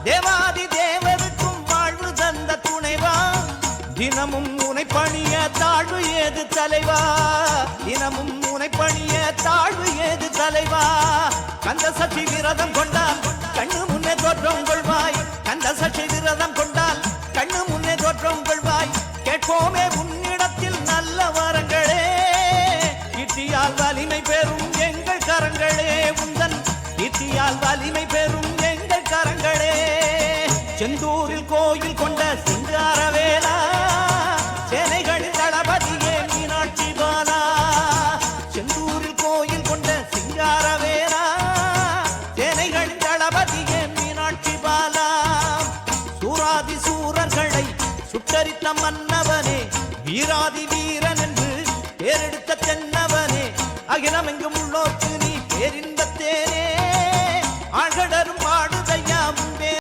தேவாதி தேவருக்கும் வாழ்வு தந்த துணைவா தினமும் உனை பணிய தாழ்வு ஏது தலைவா தினமும் உனை பணிய தாழ்வு ஏது தலைவா கந்த சக்தி விரதம் கொண்டால் கண்ணு முன்னே தோற்றம் கொள்வாய் கந்த சக்தி விரதம் கொண்டால் கண்ணு முன்னே தோற்றம் கொள்வாய் கேட்போமே உன்னிடத்தில் நல்ல வரங்களே இட்டியால் வலிமை பெறும் எங்கள் கரங்களே உந்தன் இட்டியால் வலிமை பெறும் எங்கள் கரங்களே செந்தூரில் கோயில் கொண்ட